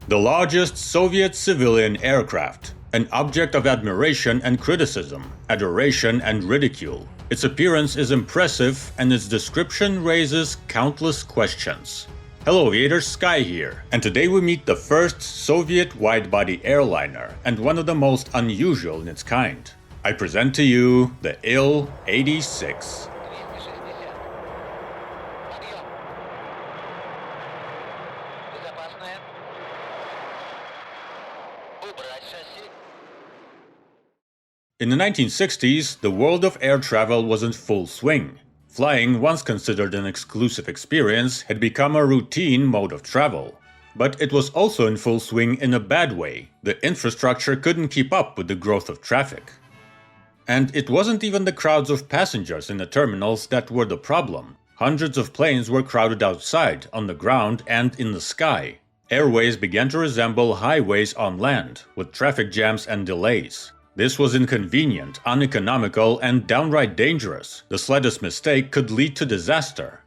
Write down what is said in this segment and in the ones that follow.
The largest Soviet civilian aircraft, an object of admiration and criticism, adoration and ridicule. Its appearance is impressive and its description raises countless questions. Hello aviators, Sky here, and today we meet the first Soviet wide-body airliner and one of the most unusual in its kind. I present to you the IL-86. In the 1960s, the world of air travel was in full swing. Flying, once considered an exclusive experience, had become a routine mode of travel. But it was also in full swing in a bad way. The infrastructure couldn't keep up with the growth of traffic. And it wasn't even the crowds of passengers in the terminals that were the problem. Hundreds of planes were crowded outside, on the ground, and in the sky. Airways began to resemble highways on land, with traffic jams and delays. This was inconvenient, uneconomical, and downright dangerous. The slightest mistake could lead to disaster.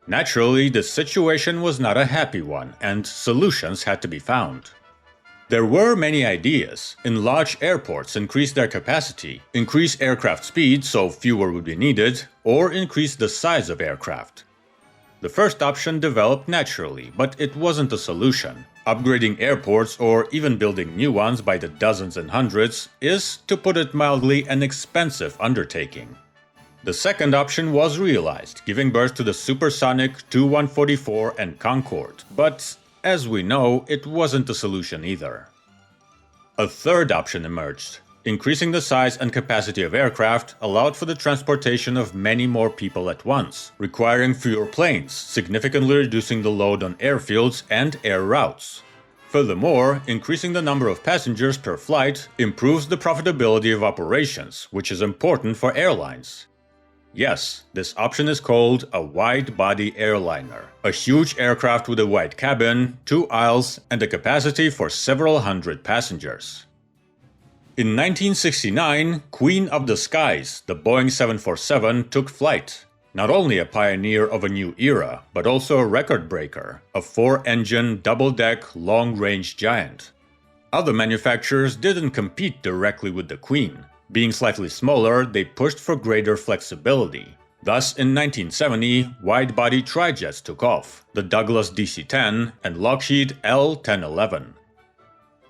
Naturally, the situation was not a happy one, and solutions had to be found. There were many ideas. Enlarge airports, increase their capacity, increase aircraft speed so fewer would be needed, or increase the size of aircraft. The first option developed naturally, but it wasn't a solution. Upgrading airports or even building new ones by the dozens and hundreds is, to put it mildly, an expensive undertaking. The second option was realized, giving birth to the supersonic Tu-144 and Concorde, but as we know, it wasn't a solution either. A third option emerged. Increasing the size and capacity of aircraft allowed for the transportation of many more people at once, requiring fewer planes, significantly reducing the load on airfields and air routes. Furthermore, increasing the number of passengers per flight improves the profitability of operations, which is important for airlines. Yes, this option is called a wide-body airliner, a huge aircraft with a wide cabin, 2 aisles, and a capacity for several hundred passengers. In 1969, Queen of the Skies, the Boeing 747, took flight. Not only a pioneer of a new era, but also a record breaker, a 4-engine, double-deck, long-range giant. Other manufacturers didn't compete directly with the Queen. Being slightly smaller, they pushed for greater flexibility. Thus, in 1970, wide-body trijets took off, the Douglas DC-10 and Lockheed L-1011.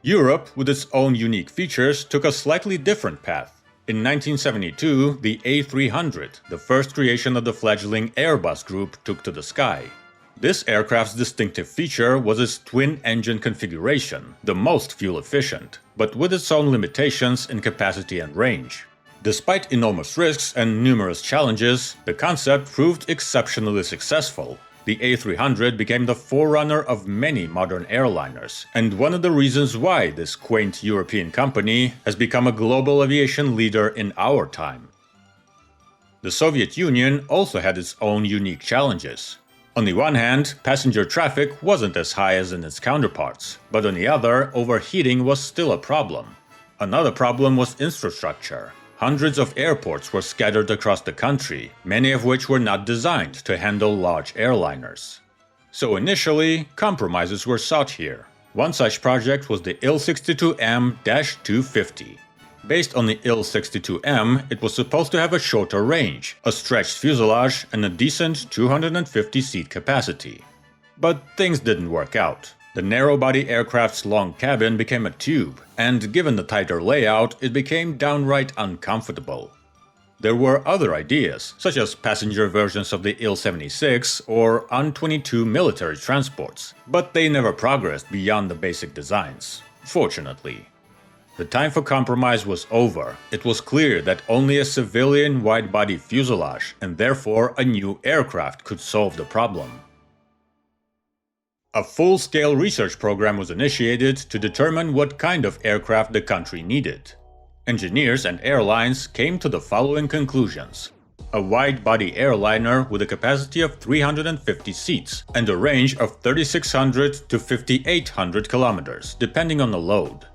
Europe, with its own unique features, took a slightly different path. In 1972, the A300, the first creation of the fledgling Airbus group, took to the sky. This aircraft's distinctive feature was its twin-engine configuration, the most fuel-efficient, but with its own limitations in capacity and range. Despite enormous risks and numerous challenges, the concept proved exceptionally successful. The A300 became the forerunner of many modern airliners, and one of the reasons why this quaint European company has become a global aviation leader in our time. The Soviet Union also had its own unique challenges. On the one hand, passenger traffic wasn't as high as in its counterparts, but on the other, overheating was still a problem. Another problem was infrastructure. Hundreds of airports were scattered across the country, many of which were not designed to handle large airliners. So initially, compromises were sought here. One such project was the Il-62M-250. Based on the Il-62M, it was supposed to have a shorter range, a stretched fuselage, and a decent 250-seat capacity. But things didn't work out. The narrow-body aircraft's long cabin became a tube, and given the tighter layout, it became downright uncomfortable. There were other ideas, such as passenger versions of the Il-76 or Un-22 military transports, but they never progressed beyond the basic designs, fortunately. The time for compromise was over. It was clear that only a civilian wide-body fuselage, and therefore a new aircraft, could solve the problem. A full-scale research program was initiated to determine what kind of aircraft the country needed. Engineers and airlines came to the following conclusions. A wide-body airliner with a capacity of 350 seats and a range of 3,600 to 5,800 kilometers, depending on the load.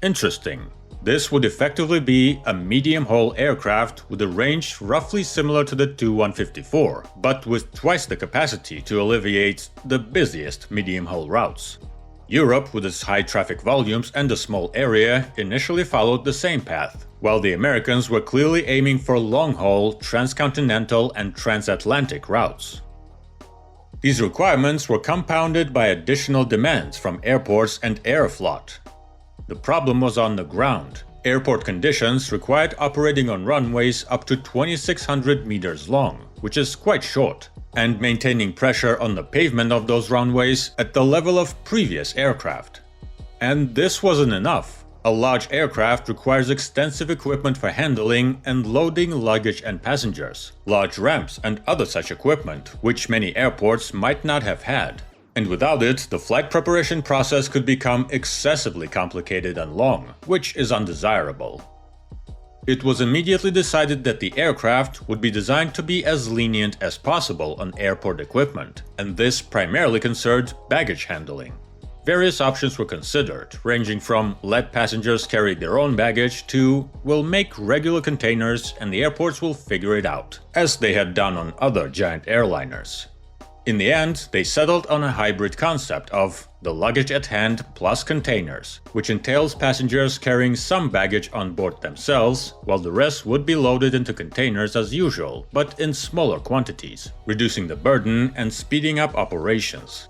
Interesting. This would effectively be a medium-hull aircraft with a range roughly similar to the Tu-154, but with twice the capacity to alleviate the busiest medium-hull routes. Europe, with its high traffic volumes and a small area, initially followed the same path, while the Americans were clearly aiming for long-haul, transcontinental and transatlantic routes. These requirements were compounded by additional demands from airports and Aeroflot. The problem was on the ground. Airport conditions required operating on runways up to 2,600 meters long, which is quite short, and maintaining pressure on the pavement of those runways at the level of previous aircraft. And this wasn't enough. A large aircraft requires extensive equipment for handling and loading luggage and passengers, large ramps and other such equipment, which many airports might not have had. And without it, the flight preparation process could become excessively complicated and long, which is undesirable. It was immediately decided that the aircraft would be designed to be as lenient as possible on airport equipment, and this primarily concerned baggage handling. Various options were considered, ranging from let passengers carry their own baggage to we'll make regular containers and the airports will figure it out, as they had done on other giant airliners. In the end, they settled on a hybrid concept of the luggage at hand plus containers, which entails passengers carrying some baggage on board themselves, while the rest would be loaded into containers as usual, but in smaller quantities, reducing the burden and speeding up operations.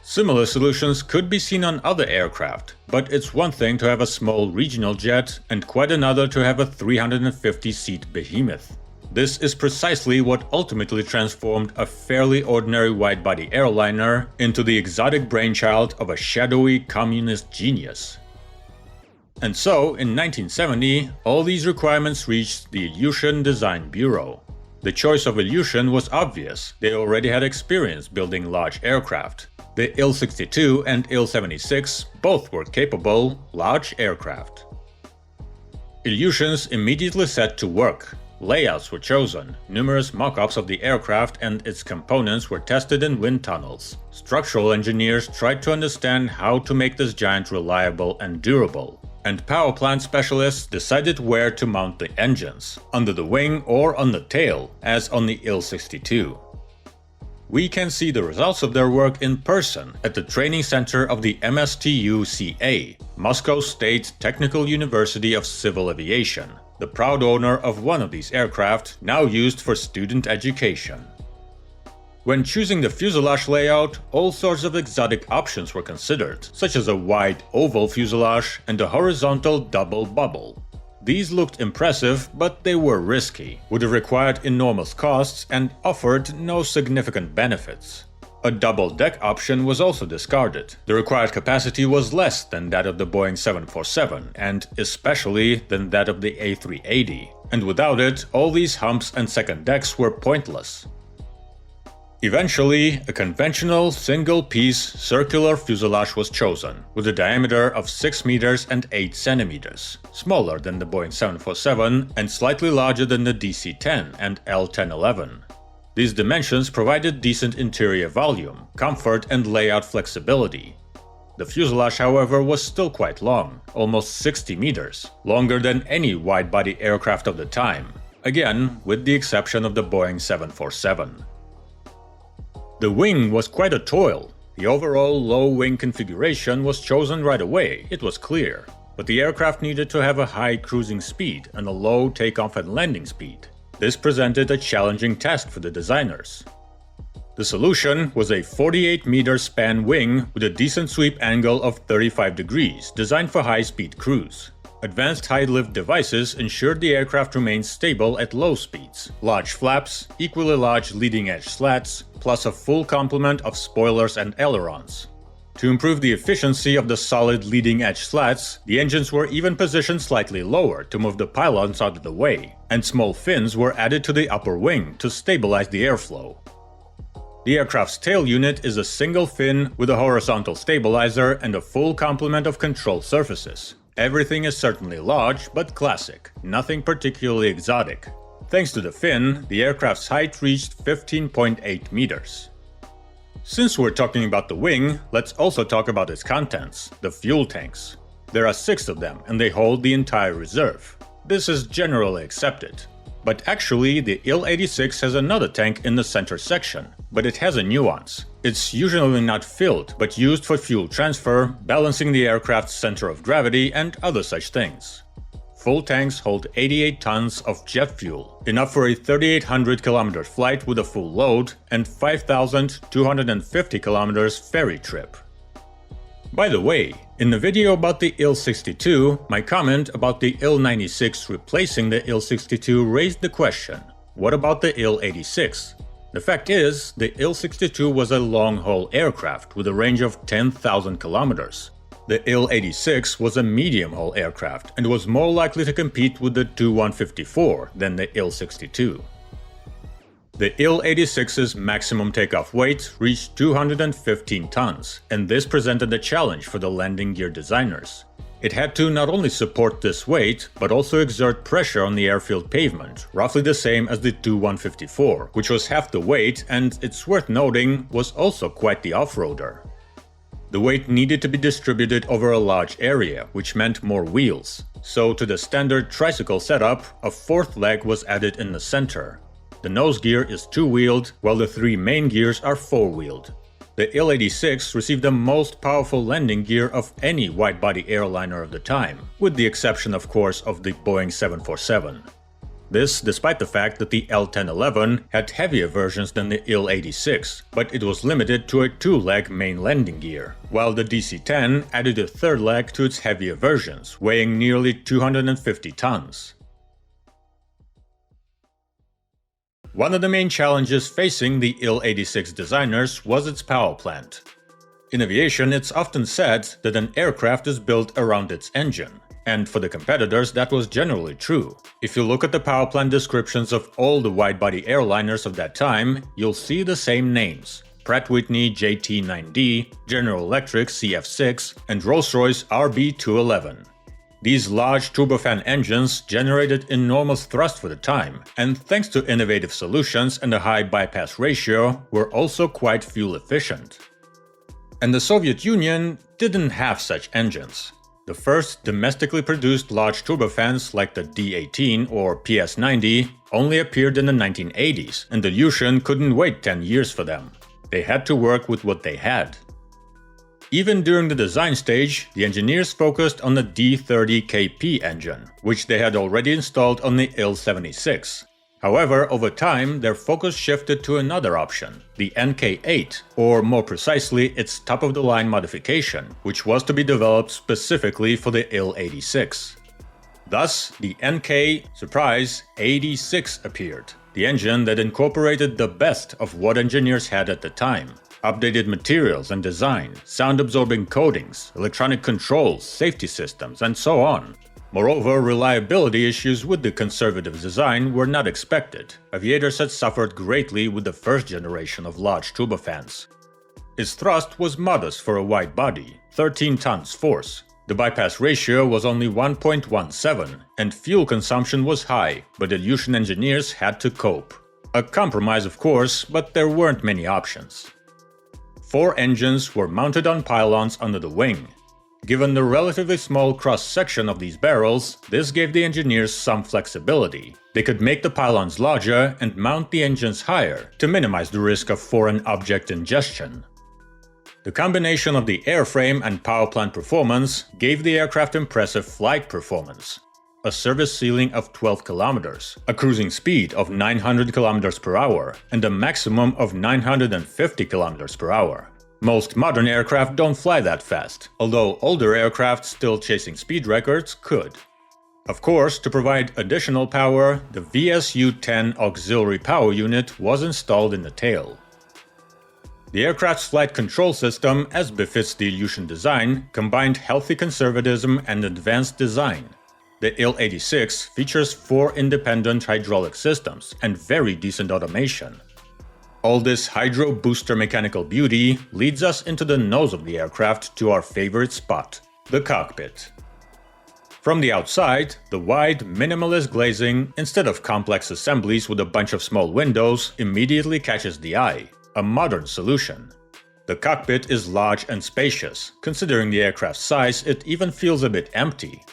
Similar solutions could be seen on other aircraft, but it's one thing to have a small regional jet and quite another to have a 350-seat behemoth. This is precisely what ultimately transformed a fairly ordinary wide-body airliner into the exotic brainchild of a shadowy communist genius. And so, in 1970, all these requirements reached the Ilyushin Design Bureau. The choice of Ilyushin was obvious. They already had experience building large aircraft. The Il-62 and Il-76 both were capable, large aircraft. Ilyushin's immediately set to work. Layouts were chosen, numerous mock-ups of the aircraft and its components were tested in wind tunnels. Structural engineers tried to understand how to make this giant reliable and durable. And Powerplant specialists decided where to mount the engines, under the wing or on the tail, as on the Il-62. We can see the results of their work in person at the training center of the MSTU-CA, Moscow State Technical University of Civil Aviation, the proud owner of one of these aircraft now used for student education. When choosing the fuselage layout, all sorts of exotic options were considered, such as a wide oval fuselage and a horizontal double bubble. These looked impressive, but they were risky, would have required enormous costs, and offered no significant benefits. A double-deck option was also discarded. The required capacity was less than that of the Boeing 747, and especially than that of the A380, and without it, all these humps and second decks were pointless. Eventually, a conventional single-piece circular fuselage was chosen, with a diameter of 6 meters and 8 centimeters, smaller than the Boeing 747 and slightly larger than the DC-10 and L-1011. These dimensions provided decent interior volume, comfort and layout flexibility. The fuselage, however, was still quite long, almost 60 meters, longer than any wide-body aircraft of the time, again with the exception of the Boeing 747. The wing was quite a toil. The overall low-wing configuration was chosen right away, it was clear, but the aircraft needed to have a high cruising speed and a low takeoff and landing speed. This presented a challenging task for the designers. The solution was a 48-meter span wing with a decent sweep angle of 35 degrees, designed for high-speed cruise. Advanced high-lift devices ensured the aircraft remained stable at low speeds. Large flaps, equally large leading-edge slats, plus a full complement of spoilers and ailerons. To improve the efficiency of the solid leading-edge slats, the engines were even positioned slightly lower to move the pylons out of the way, and small fins were added to the upper wing to stabilize the airflow. The aircraft's tail unit is a single fin with a horizontal stabilizer and a full complement of control surfaces. Everything is certainly large, but classic, nothing particularly exotic. Thanks to the fin, the aircraft's height reached 15.8 meters. Since we're talking about the wing, let's also talk about its contents, the fuel tanks. There are 6 of them, and they hold the entire reserve. This is generally accepted. But actually, the IL-86 has another tank in the center section, but it has a nuance. It's usually not filled, but used for fuel transfer, balancing the aircraft's center of gravity, and other such things. Full tanks hold 88 tons of jet fuel, enough for a 3,800 km flight with a full load and 5,250 km ferry trip. By the way, in the video about the IL-62, my comment about the IL-96 replacing the IL-62 raised the question, what about the IL-86? The fact is, the IL-62 was a long-haul aircraft with a range of 10,000 kilometers. The IL-86 was a medium-haul aircraft and was more likely to compete with the Tu-154 than the IL-62. The IL-86's maximum takeoff weight reached 215 tons, and this presented a challenge for the landing gear designers. It had to not only support this weight, but also exert pressure on the airfield pavement, roughly the same as the Tu-154, which was half the weight and, it's worth noting, was also quite the off-roader. The weight needed to be distributed over a large area, which meant more wheels. So to the standard tricycle setup, a fourth leg was added in the center. The nose gear is two-wheeled, while the three main gears are four-wheeled. The IL-86 received the most powerful landing gear of any wide-body airliner of the time, with the exception, of course, of the Boeing 747. This despite the fact that the L-1011 had heavier versions than the IL-86, but it was limited to a two-leg main landing gear, while the DC-10 added a third leg to its heavier versions, weighing nearly 250 tons. One of the main challenges facing the IL-86 designers was its power plant. In aviation, it's often said that an aircraft is built around its engine, and for the competitors that was generally true. If you look at the power plant descriptions of all the wide-body airliners of that time, you'll see the same names: Pratt & Whitney JT9D, General Electric CF6, and Rolls-Royce RB211. These large turbofan engines generated enormous thrust for the time, and thanks to innovative solutions and a high bypass ratio, were also quite fuel efficient. And the Soviet Union didn't have such engines. The first domestically produced large turbofans like the D-18 or PS-90 only appeared in the 1980s, and the Ilyushin couldn't wait 10 years for them. They had to work with what they had. Even during the design stage, the engineers focused on the D-30KP engine, which they had already installed on the IL-76. However, over time, their focus shifted to another option, the NK-8, or more precisely, its top-of-the-line modification, which was to be developed specifically for the IL-86. Thus, the NK-86 appeared, the engine that incorporated the best of what engineers had at the time. Updated materials and design, sound-absorbing coatings, electronic controls, safety systems, and so on. Moreover, reliability issues with the conservative design were not expected. Aviators had suffered greatly with the first generation of large turbofans. Its thrust was modest for a wide body, 13 tons force. The bypass ratio was only 1.17, and fuel consumption was high, but Ilyushin engineers had to cope. A compromise, of course, but there weren't many options. 4 engines were mounted on pylons under the wing. Given the relatively small cross-section of these barrels, this gave the engineers some flexibility. They could make the pylons larger and mount the engines higher to minimize the risk of foreign object ingestion. The combination of the airframe and power plant performance gave the aircraft impressive flight performance. A service ceiling of 12 kilometers, a cruising speed of 900 kilometers per hour, and a maximum of 950 kilometers per hour. Most modern aircraft don't fly that fast, although older aircraft still chasing speed records could. Of course, to provide additional power, the VSU-10 auxiliary power unit was installed in the tail. The aircraft's flight control system, as befits the Ilyushin design, combined healthy conservatism and advanced design. The IL-86 features 4 independent hydraulic systems and very decent automation. All this hydro booster mechanical beauty leads us into the nose of the aircraft to our favorite spot, the cockpit. From the outside, the wide, minimalist glazing, instead of complex assemblies with a bunch of small windows, immediately catches the eye, a modern solution. The cockpit is large and spacious. Considering the aircraft's size, it even feels a bit empty.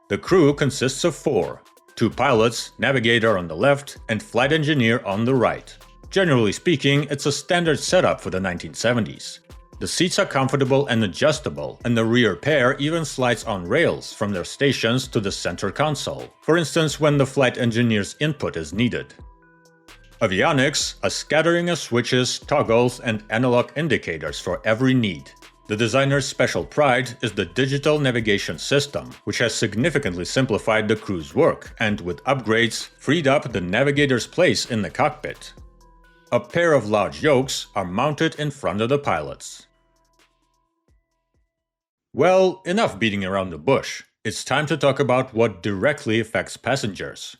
The crew consists of 4. 2 pilots, navigator on the left, and flight engineer on the right. Generally speaking, it's a standard setup for the 1970s. The seats are comfortable and adjustable, and the rear pair even slides on rails from their stations to the center console, for instance when the flight engineer's input is needed. Avionics, a scattering of switches, toggles, and analog indicators for every need. The designer's special pride is the digital navigation system, which has significantly simplified the crew's work and, with upgrades, freed up the navigator's place in the cockpit. A pair of large yokes are mounted in front of the pilots. Well, enough beating around the bush. It's time to talk about what directly affects passengers.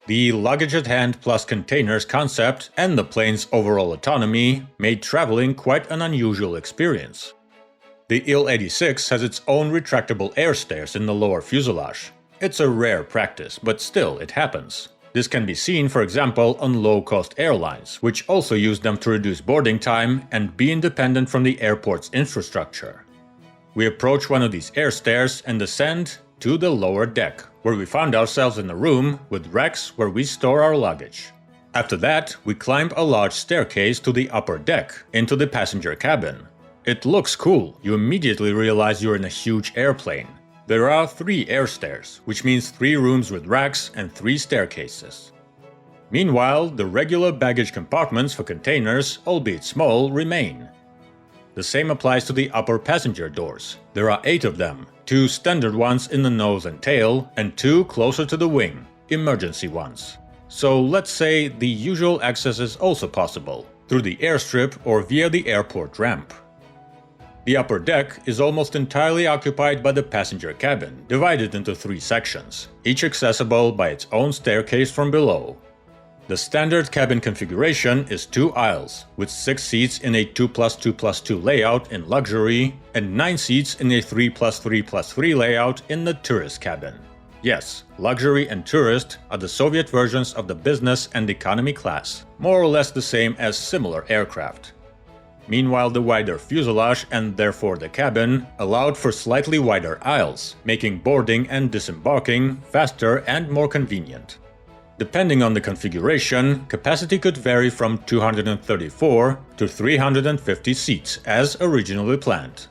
The luggage at hand plus containers concept and the plane's overall autonomy made traveling quite an unusual experience. The IL-86 has its own retractable airstairs in the lower fuselage. It's a rare practice, but still it happens. This can be seen, for example, on low-cost airlines, which also use them to reduce boarding time and be independent from the airport's infrastructure. We approach one of these airstairs and descend to the lower deck, where we found ourselves in a room with racks where we store our luggage. After that, we climb a large staircase to the upper deck, into the passenger cabin. It looks cool. You immediately realize you're in a huge airplane. There are 3 airstairs, which means 3 rooms with racks and 3 staircases. Meanwhile, the regular baggage compartments for containers, albeit small, remain. The same applies to the upper passenger doors. There are 8 of them, 2 standard ones in the nose and tail, and 2 closer to the wing, emergency ones. So let's say the usual access is also possible, through the airstrip or via the airport ramp. The upper deck is almost entirely occupied by the passenger cabin, divided into 3 sections, each accessible by its own staircase from below. The standard cabin configuration is 2 aisles, with 6 seats in a 2+2+2 layout in luxury, and 9 seats in a 3+3+3 layout in the tourist cabin. Yes, luxury and tourist are the Soviet versions of the business and economy class, more or less the same as similar aircraft. Meanwhile, the wider fuselage, and therefore the cabin, allowed for slightly wider aisles, making boarding and disembarking faster and more convenient. Depending on the configuration, capacity could vary from 234 to 350 seats, as originally planned.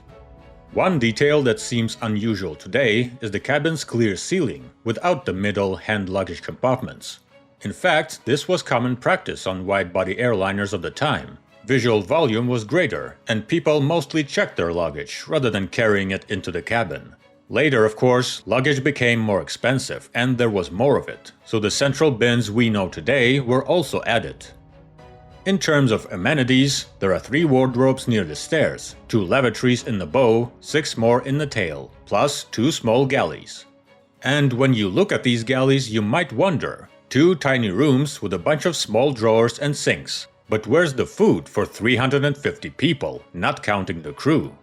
One detail that seems unusual today is the cabin's clear ceiling, without the middle hand luggage compartments. In fact, this was common practice on wide-body airliners of the time. Visual volume was greater, and people mostly checked their luggage rather than carrying it into the cabin. Later, of course, luggage became more expensive and there was more of it, so the central bins we know today were also added. In terms of amenities, there are 3 wardrobes near the stairs, 2 lavatories in the bow, 6 more in the tail, plus 2 small galleys. And when you look at these galleys, you might wonder, 2 tiny rooms with a bunch of small drawers and sinks. But where's the food for 350 people, not counting the crew?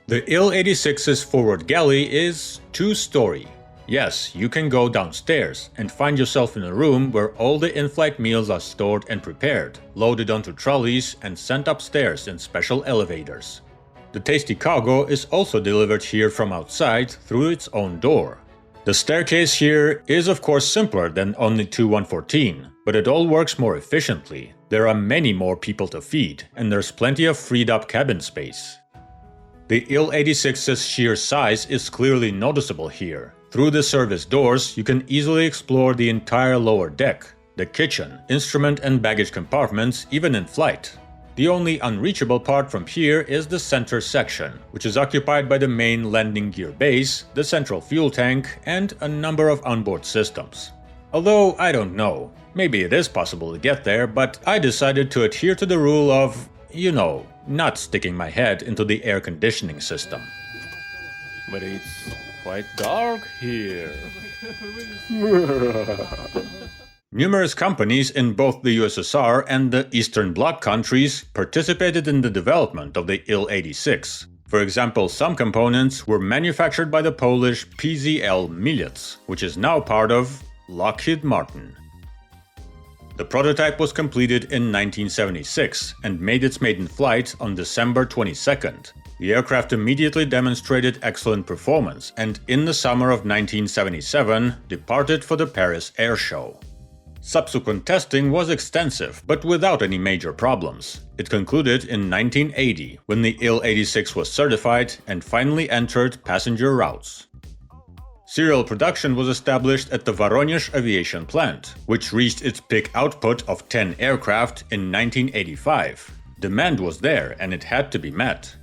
The IL-86's forward galley is 2-story. Yes, you can go downstairs and find yourself in a room where all the in-flight meals are stored and prepared, loaded onto trolleys and sent upstairs in special elevators. The tasty cargo is also delivered here from outside through its own door. The staircase here is of course simpler than on the Tu-114, but it all works more efficiently. There are many more people to feed, and there's plenty of freed up cabin space. The IL-86's sheer size is clearly noticeable here. Through the service doors, you can easily explore the entire lower deck, the kitchen, instrument and baggage compartments, even in flight. The only unreachable part from here is the center section, which is occupied by the main landing gear base, the central fuel tank, and a number of onboard systems. Although, I don't know, maybe it is possible to get there, but I decided to adhere to the rule of, you know, not sticking my head into the air conditioning system. But it's quite dark here. Numerous companies in both the USSR and the Eastern Bloc countries participated in the development of the IL-86. For example, some components were manufactured by the Polish PZL Mielec, which is now part of Lockheed Martin. The prototype was completed in 1976 and made its maiden flight on December 22nd. The aircraft immediately demonstrated excellent performance and in the summer of 1977 departed for the Paris Air Show. Subsequent testing was extensive, but without any major problems. It concluded in 1980, when the IL-86 was certified and finally entered passenger routes. Serial production was established at the Voronezh aviation plant, which reached its peak output of 10 aircraft in 1985. Demand was there and it had to be met.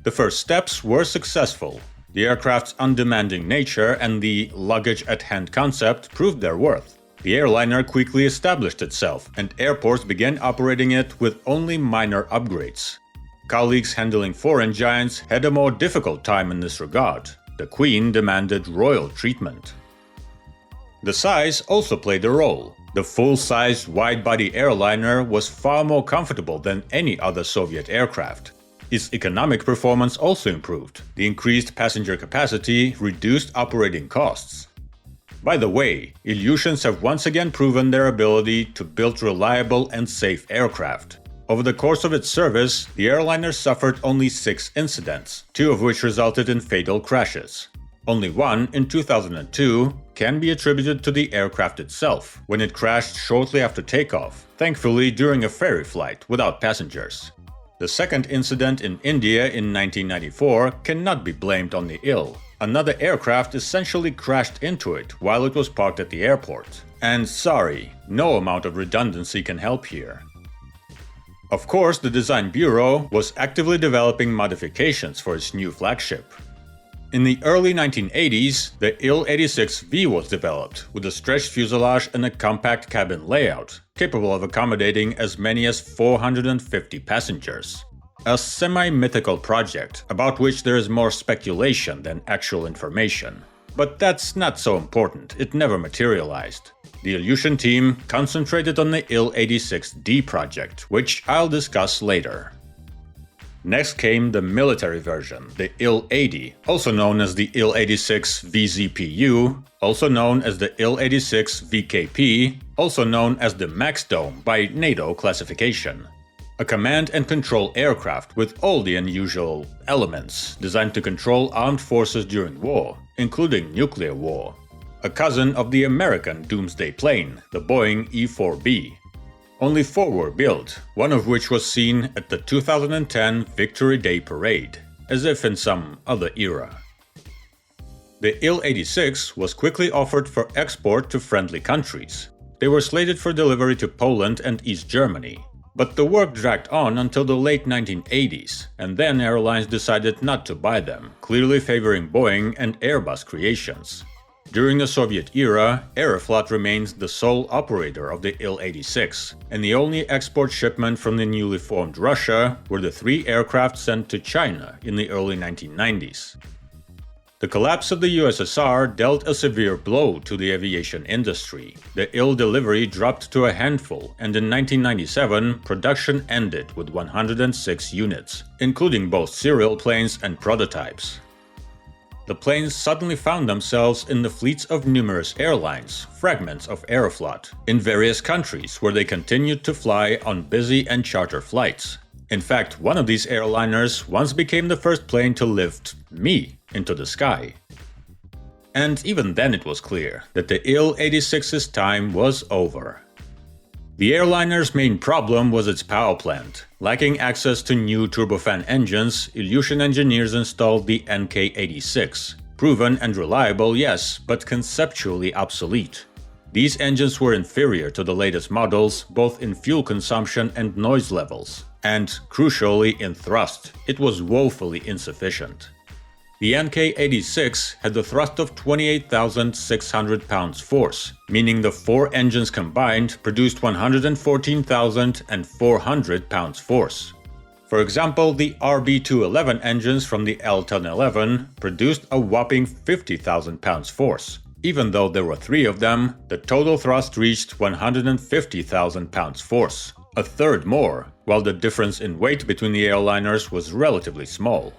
The first steps were successful. The aircraft's undemanding nature and the luggage-at-hand concept proved their worth. The airliner quickly established itself, and airports began operating it with only minor upgrades. Colleagues handling foreign giants had a more difficult time in this regard. The Queen demanded royal treatment. The size also played a role. The full-sized wide-body airliner was far more comfortable than any other Soviet aircraft. Its economic performance also improved. The increased passenger capacity reduced operating costs. By the way, Ilyushins have once again proven their ability to build reliable and safe aircraft. Over the course of its service, the airliner suffered only 6 incidents, 2 of which resulted in fatal crashes. Only one, in 2002, can be attributed to the aircraft itself, when it crashed shortly after takeoff, thankfully during a ferry flight without passengers. The second incident in India in 1994 cannot be blamed on the IL. Another aircraft essentially crashed into it while it was parked at the airport. And sorry, no amount of redundancy can help here. Of course, the Design Bureau was actively developing modifications for its new flagship. In the early 1980s, the IL-86V was developed, with a stretched fuselage and a compact cabin layout, capable of accommodating as many as 450 passengers. A semi-mythical project, about which there is more speculation than actual information. But that's not so important, it never materialized. The Ilyushin team concentrated on the IL-86D project, which I'll discuss later. Next came the military version, the IL-80, also known as the IL-86 VZPU, also known as the IL-86 VKP, also known as the Max Dome by NATO classification. A command and control aircraft with all the unusual elements designed to control armed forces during war, including nuclear war. A cousin of the American Doomsday plane, the Boeing E-4B. Only 4 were built, one of which was seen at the 2010 Victory Day Parade, as if in some other era. The IL-86 was quickly offered for export to friendly countries. They were slated for delivery to Poland and East Germany. But the work dragged on until the late 1980s, and then airlines decided not to buy them, clearly favoring Boeing and Airbus creations. During the Soviet era, Aeroflot remains the sole operator of the IL-86, and the only export shipment from the newly formed Russia were the 3 aircraft sent to China in the early 1990s. The collapse of the USSR dealt a severe blow to the aviation industry. The IL delivery dropped to a handful, and in 1997, production ended with 106 units, including both serial planes and prototypes. The planes suddenly found themselves in the fleets of numerous airlines, fragments of Aeroflot, in various countries where they continued to fly on busy and charter flights. In fact, one of these airliners once became the first plane to lift me into the sky. And even then it was clear that the IL-86's time was over. The airliner's main problem was its powerplant. Lacking access to new turbofan engines, Ilyushin engineers installed the NK-86. Proven and reliable, yes, but conceptually obsolete. These engines were inferior to the latest models, both in fuel consumption and noise levels. And, crucially, in thrust, it was woefully insufficient. The NK-86 had the thrust of 28,600 pounds force, meaning the 4 engines combined produced 114,400 pounds force. For example, the RB211 engines from the L-1011 produced a whopping 50,000 pounds force. Even though there were 3 of them, the total thrust reached 150,000 pounds force, a third more, while the difference in weight between the airliners was relatively small.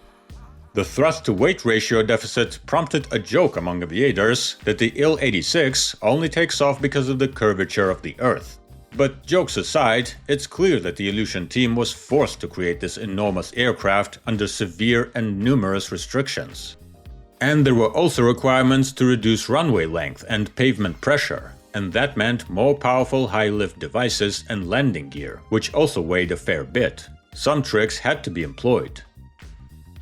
The thrust-to-weight ratio deficit prompted a joke among aviators that the IL-86 only takes off because of the curvature of the Earth. But jokes aside, it's clear that the Ilyushin team was forced to create this enormous aircraft under severe and numerous restrictions. And there were also requirements to reduce runway length and pavement pressure, and that meant more powerful high-lift devices and landing gear, which also weighed a fair bit. Some tricks had to be employed.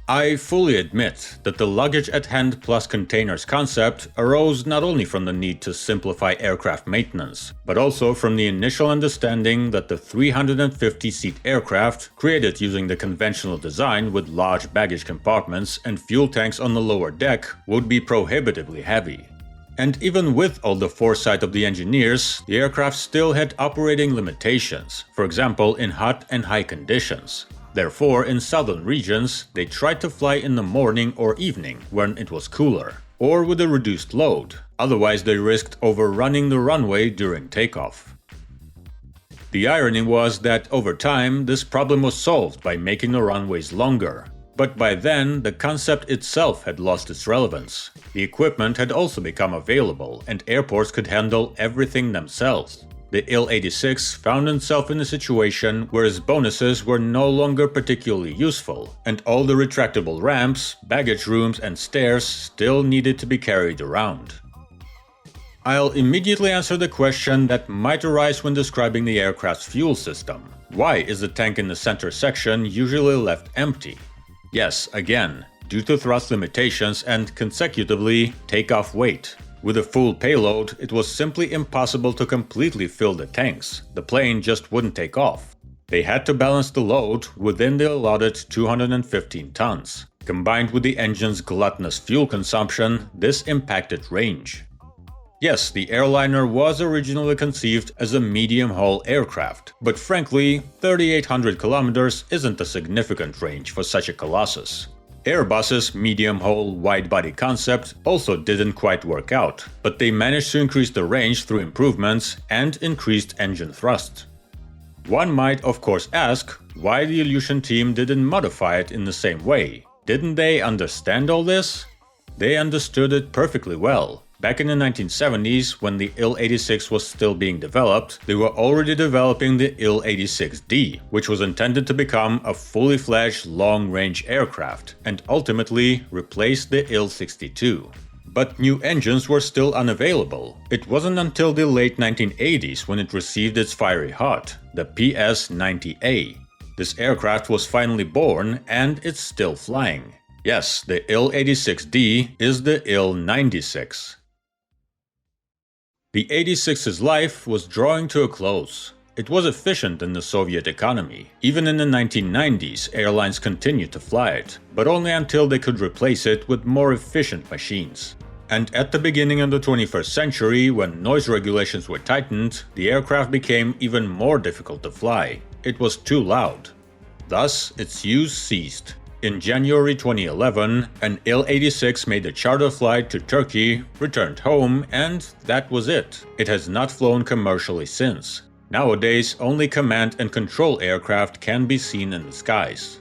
I fully admit that the luggage at hand plus containers concept arose not only from the need to simplify aircraft maintenance, but also from the initial understanding that the 350-seat aircraft, created using the conventional design with large baggage compartments and fuel tanks on the lower deck, would be prohibitively heavy. And even with all the foresight of the engineers, the aircraft still had operating limitations, for example in hot and high conditions. Therefore, in southern regions, they tried to fly in the morning or evening when it was cooler, or with a reduced load, otherwise they risked overrunning the runway during takeoff. The irony was that over time, this problem was solved by making the runways longer. But by then, the concept itself had lost its relevance. The equipment had also become available, and airports could handle everything themselves. The IL-86 found itself in a situation where its bonuses were no longer particularly useful, and all the retractable ramps, baggage rooms and stairs still needed to be carried around. I'll immediately answer the question that might arise when describing the aircraft's fuel system. Why is the tank in the center section usually left empty? Yes, again, due to thrust limitations and, consecutively, takeoff weight. With a full payload, it was simply impossible to completely fill the tanks. The plane just wouldn't take off. They had to balance the load within the allotted 215 tons. Combined with the engine's gluttonous fuel consumption, this impacted range. Yes, the airliner was originally conceived as a medium-haul aircraft, but frankly, 3,800 kilometers isn't a significant range for such a colossus. Airbus's medium-haul wide-body concept also didn't quite work out, but they managed to increase the range through improvements and increased engine thrust. One might of course ask why the Ilyushin team didn't modify it in the same way. Didn't they understand all this? They understood it perfectly well. Back in the 1970s, when the IL-86 was still being developed, they were already developing the IL-86D, which was intended to become a fully fledged long-range aircraft, and ultimately replace the IL-62. But new engines were still unavailable. It wasn't until the late 1980s when it received its fiery heart, the PS-90A. This aircraft was finally born, and it's still flying. Yes, the IL-86D is the IL-96. The 86's life was drawing to a close. It was efficient in the Soviet economy. Even in the 1990s, airlines continued to fly it, but only until they could replace it with more efficient machines. And at the beginning of the 21st century, when noise regulations were tightened, the aircraft became even more difficult to fly. It was too loud. Thus, its use ceased. In January 2011, an IL-86 made a charter flight to Turkey, returned home, and that was it. It has not flown commercially since. Nowadays, only command and control aircraft can be seen in the skies.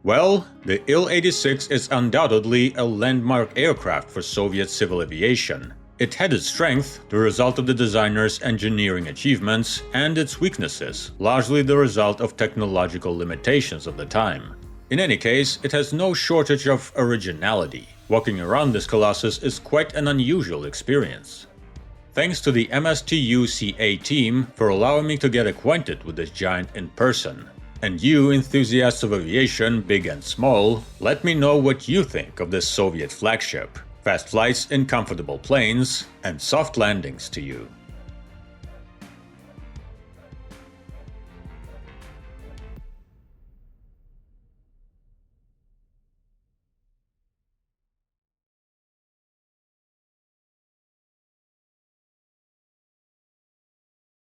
Well, the Il-86 is undoubtedly a landmark aircraft for Soviet civil aviation. It had its strength, the result of the designer's engineering achievements, and its weaknesses, largely the result of technological limitations of the time. In any case, it has no shortage of originality. Walking around this colossus is quite an unusual experience. Thanks to the MSTU-CA team for allowing me to get acquainted with this giant in person. And you, enthusiasts of aviation, big and small, let me know what you think of this Soviet flagship. Fast flights in comfortable planes, and soft landings to you.